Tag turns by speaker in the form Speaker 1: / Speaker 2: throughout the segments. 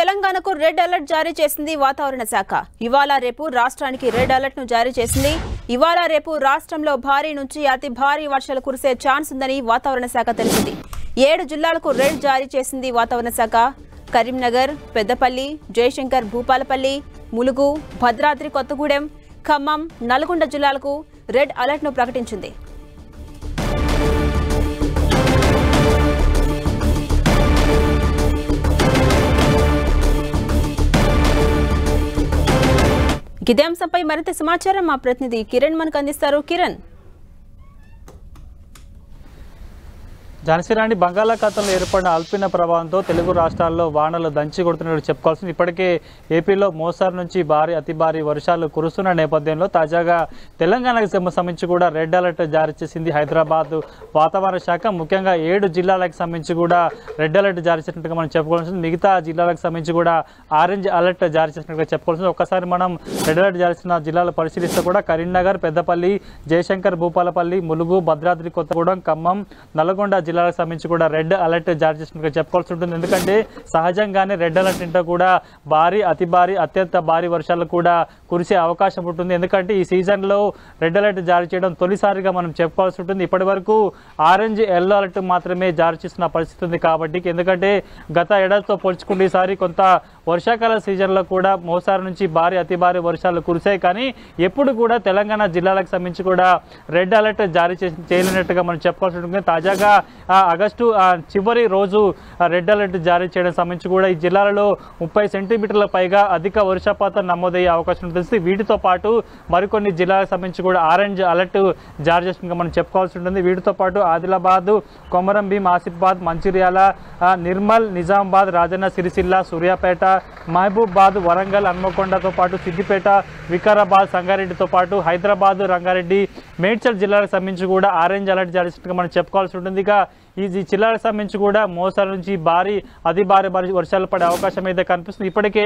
Speaker 1: తెలంగాణకు red alert జారీ చేసింది వాతావరణ శాఖ. ఇవాళ రేపు రాష్ట్రానికి రెడ్ అలర్ట్ ను జారీ చేసింది. ఇవాళ రేపు రాష్ట్రంలో భారీ నుంచి అతి భారీ వర్షాలు కురిసే ఛాన్స్ ఉందని వాతావరణ శాఖ తెలిపింది. 7 జిల్లాలకు రెడ్ జారీ చేసింది వాతావరణ శాఖ. కరీంనగర్, పెద్దపల్లి, జయశంకర్ భూపాలపల్లి, ములుగు, భద్రాద్రి కొత్తగూడెం, ఖమ్మం, నల్గొండ జిల్లాలకు రెడ్ అలర్ట్ ను ప్రకటించింది. ఇదే అంశంపై మరింత సమాచారం మా ప్రతినిధి కిరణ్ మనకు అందిస్తారు. కిరణ్,
Speaker 2: ఝాన్సీ బంగాళాఖాతంలో ఏర్పడిన అల్పీన ప్రభావంతో తెలుగు రాష్ట్రాల్లో వానలు దంచి కొడుతున్నట్టు చెప్పుకోవాల్సింది. ఇప్పటికే ఏపీలో మోస్తరు నుంచి అతి భారీ వర్షాలు కురుస్తున్న నేపథ్యంలో తాజాగా తెలంగాణకు సంబంధించి కూడా రెడ్ అలర్ట్ జారీ చేసింది హైదరాబాద్ వాతావరణ శాఖ. ముఖ్యంగా 7 జిల్లాలకు సంబంధించి కూడా రెడ్ అలర్ట్ జారీ చేసినట్టుగా మనం చెప్పుకోవాల్సింది. మిగతా జిల్లాలకు సంబంధించి కూడా ఆరెంజ్ అలర్ట్ జారీ చేసినట్టుగా చెప్పుకోవాల్సింది. ఒక్కసారి మనం రెడ్ అలర్ట్ జారీ చేసిన జిల్లాలు పరిశీలిస్తే కూడా కరీంనగర్, పెద్దపల్లి, జయశంకర్ భూపాలపల్లి, ములుగు, భద్రాద్రి కొత్తగూడెం, ఖమ్మం, నల్గొండ జిల్లాలకు సంబంధించి కూడా రెడ్ అలర్ట్ జారీ చేసినట్టుగా చెప్పుకోవాల్సి ఉంటుంది. ఎందుకంటే సహజంగానే రెడ్ అలర్ట్ అంటే కూడా అతి భారీ, అత్యంత భారీ వర్షాలు కూడా కురిసే అవకాశం ఉంటుంది. ఎందుకంటే ఈ సీజన్లో రెడ్ అలర్ట్ జారీ చేయడం తొలిసారిగా మనం చెప్పుకోవాల్సి ఉంటుంది. ఇప్పటి వరకు ఆరెంజ్, ఎల్లో అలర్ట్ మాత్రమే జారీ చేసిన పరిస్థితి ఉంది. కాబట్టి ఎందుకంటే గత ఏడాదితో పోల్చుకుంటే ఈసారి కొంత వర్షాకాల సీజన్లో కూడా మోస్తారు నుంచి అతి భారీ వర్షాలు కురిశాయి. కానీ ఎప్పుడు కూడా తెలంగాణ జిల్లాలకు సంబంధించి కూడా రెడ్ అలర్ట్ జారీ చేయలేనట్టుగా మనం చెప్పుకోవాల్సి ఉంటుంది. తాజాగా ఆగస్టు చివరి రోజు రెడ్ అలర్ట్ జారీ చేయడం సంబంధించి కూడా ఈ జిల్లాలలో 30 సెంటీమీటర్ల పైగా అధిక వర్షపాతం నమోదయ్యే అవకాశం ఉంటుంది. వీటితో పాటు మరికొన్ని జిల్లాలకు సంబంధించి కూడా ఆరెంజ్ అలర్ట్ జారీ చేసినట్టుగా మనం చెప్పుకోవాల్సి ఉంటుంది. వీటితో పాటు ఆదిలాబాద్, కొమరంభీం, ఆసిఫాబాద్, మంచిర్యాల, నిర్మల్, నిజామాబాద్, రాజన్న సిరిసిల్ల, సూర్యాపేట, మహబూబాబాద్, వరంగల్, హన్మకొండతో పాటు సిద్దిపేట, వికారాబాద్, సంగారెడ్డితో పాటు హైదరాబాద్, రంగారెడ్డి, మేడ్చల్ జిల్లాలకు సంబంధించి కూడా ఆరెంజ్ అలర్ట్ జారీ చేసినట్టుగా మనం చెప్పుకోవాల్సి ఉంటుంది. ఇక ఈ జిల్లాలకు సంబంధించి కూడా మోస్తరు నుంచి అతి భారీ వర్షాలు పడే అవకాశం అయితే కనిపిస్తుంది. ఇప్పటికే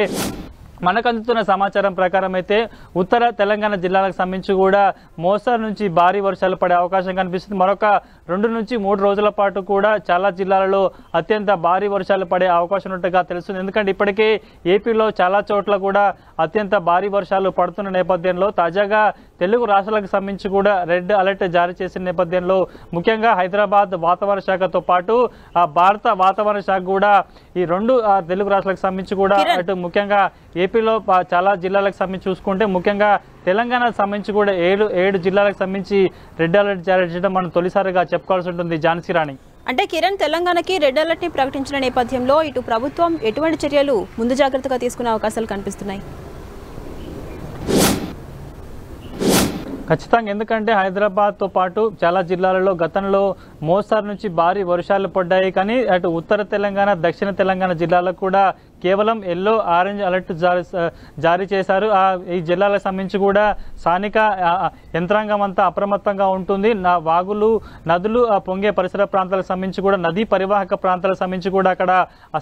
Speaker 2: మనకు అందుతున్న సమాచారం ప్రకారం అయితే ఉత్తర తెలంగాణ జిల్లాలకు సంబంధించి కూడా మోస్తరు నుంచి భారీ వర్షాలు పడే అవకాశం కనిపిస్తుంది. మరొక 2 నుంచి 3 రోజుల పాటు కూడా చాలా జిల్లాలలో అత్యంత భారీ వర్షాలు పడే అవకాశం ఉన్నట్టుగా తెలుస్తుంది. ఎందుకంటే ఇప్పటికే ఏపీలో చాలా చోట్ల కూడా అత్యంత భారీ వర్షాలు పడుతున్న నేపథ్యంలో తాజాగా తెలుగు రాష్ట్రాలకు సంబంధించి కూడా రెడ్ అలర్ట్ జారీ చేసిన నేపథ్యంలో ముఖ్యంగా హైదరాబాద్ వాతావరణ శాఖతో పాటు భారత వాతావరణ శాఖ కూడా ఈ 2 తెలుగు రాష్ట్రాలకు సంబంధించి కూడా అటు ముఖ్యంగా ఏపీలో చాలా జిల్లాలకు సంబంధించి చూసుకుంటే ముఖ్యంగా తెలంగాణకు సంబంధించి కూడా 7 జిల్లాలకు సంబంధించి రెడ్ అలర్ట్ జారీ చేయడం మనం తొలిసారిగా చెప్పుకోవాల్సి ఉంటుంది. ఝాన్సీ రాణి,
Speaker 1: అంటే కిరణ్, తెలంగాణకి రెడ్ అలర్ట్ ని ప్రకటించిన నేపథ్యంలో ఇటు ప్రభుత్వం ఎటువంటి చర్యలు ముందు జాగ్రత్తగా తీసుకునే అవకాశాలు కనిపిస్తున్నాయి?
Speaker 2: ఖచ్చితంగా, ఎందుకంటే హైదరాబాద్తో పాటు చాలా జిల్లాలలో గతంలో మోస్తరు నుంచి భారీ వర్షాలు పడ్డాయి. కానీ అటు ఉత్తర తెలంగాణ, దక్షిణ తెలంగాణ జిల్లాలకు కూడా కేవలం ఎల్లో, ఆరెంజ్ అలర్ట్ జారీ చేశారు. ఈ జిల్లాలకు సంబంధించి కూడా స్థానిక యంత్రాంగం అంతా అప్రమత్తంగా ఉంటుంది. వాగులు, నదులు పొంగే పరిసర ప్రాంతాలకు సంబంధించి కూడా నదీ పరివాహక ప్రాంతాలకు సంబంధించి కూడా అక్కడ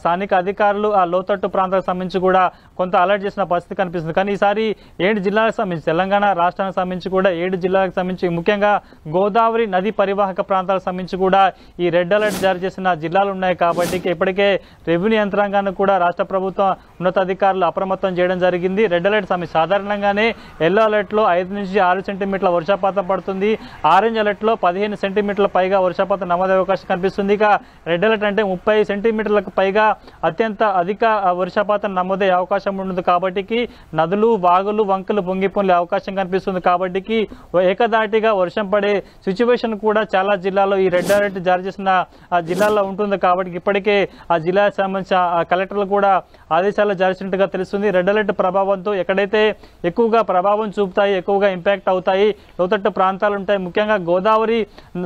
Speaker 2: స్థానిక అధికారులు లోతట్టు ప్రాంతాలకు సంబంధించి కూడా కొంత అలర్ట్ చేసిన పరిస్థితి కనిపిస్తుంది. కానీ ఈసారి 7 జిల్లాలకు సంబంధించి తెలంగాణ రాష్ట్రానికి సంబంధించి కూడా 7 జిల్లాలకు సంబంధించి ముఖ్యంగా గోదావరి నదీ పరివాహక ప్రాంతాలకు సంబంధించి కూడా ఈ రెడ్ అలర్ట్ జారీ చేసిన జిల్లాలు ఉన్నాయి. కాబట్టి ఇప్పటికే రెవెన్యూ యంత్రాంగాన్ని కూడా రాష్ట్ర ప్రభుత్వం ఉన్నతాధికారులు అప్రమత్తం చేయడం జరిగింది. రెడ్ అలర్ట్ సమయం సాధారణంగానే ఎల్లో అలర్ట్లో 5 నుంచి 6 సెంటీమీటర్ల వర్షపాతం పడుతుంది. ఆరెంజ్ అలర్ట్లో 15 సెంటీమీటర్ల పైగా వర్షపాతం నమోదయ్యే అవకాశం కనిపిస్తుంది. ఇక రెడ్ అలర్ట్ అంటే 30 సెంటీమీటర్లకు పైగా అధిక వర్షపాతం నమోదయ్యే అవకాశం ఉంటుంది. కాబట్టి నదులు, వాగులు, వంకలు పొంగే అవకాశం కనిపిస్తుంది. కాబట్టి ఏకదాటిగా వర్షం పడే సిచ్యువేషన్ కూడా చాలా జిల్లాలో ఈ రెడ్ అలర్ట్ జారీ చేసిన జిల్లాల్లో ఉంటుంది. కాబట్టి ఇప్పటికే ఆ జిల్లాకు సంబంధించిన కలెక్టర్లు కూడా ఆదేశాలు జారీ చేసినట్టుగా తెలుస్తుంది. రెడ్ అలర్ట్ ప్రభావంతో ఎక్కడైతే ఎక్కువగా ప్రభావం చూపుతాయి, ఎక్కువగా ఇంపాక్ట్ అవుతాయి లోతట్టు ప్రాంతాలు ఉంటాయి. ముఖ్యంగా గోదావరి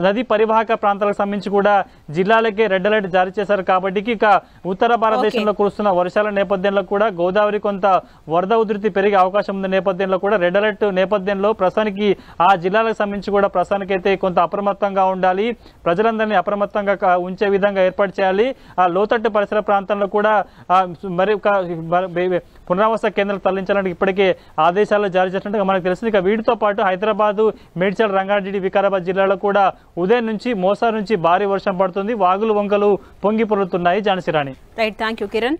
Speaker 2: నది పరివాహక ప్రాంతాలకు సంబంధించి కూడా జిల్లాలకే రెడ్ అలర్ట్ జారీ చేశారు. కాబట్టి ఇక ఉత్తర భారతదేశంలో కురుస్తున్న వర్షాల నేపథ్యంలో కూడా గోదావరి కొంత వరద ఉధృతి పెరిగే అవకాశం ఉన్న నేపథ్యంలో కూడా రెడ్ అలర్ట్ నేపథ్యంలో ప్రస్తుతానికి ఆ జిల్లాలకు సంబంధించి కూడా ప్రస్తుతానికైతే కొంత అప్రమత్తంగా ఉండాలి. ప్రజలందరినీ అప్రమత్తంగా ఉంచే విధంగా ఏర్పాటు చేయాలి. ఆ లోతట్టు పరిసర ప్రాంతంలో కూడా మరి పునరావాస కేంద్రాలు తరలించాలని ఇప్పటికే ఆదేశాలు జారీ చేసినట్టుగా మనకు తెలిసింది. ఇక వీటితో పాటు హైదరాబాద్, మేడ్చల్, రంగారెడ్డి, వికారాబాద్ జిల్లాలో కూడా ఉదయం నుంచి మోస్తరు నుంచి భారీ వర్షం పడుతుంది. వాగులు, వంకలు పొంగి పొరులుతున్నాయి. ఝాన్సీ రాణి,
Speaker 1: రైట్, థ్యాంక్ యూ కిరణ్.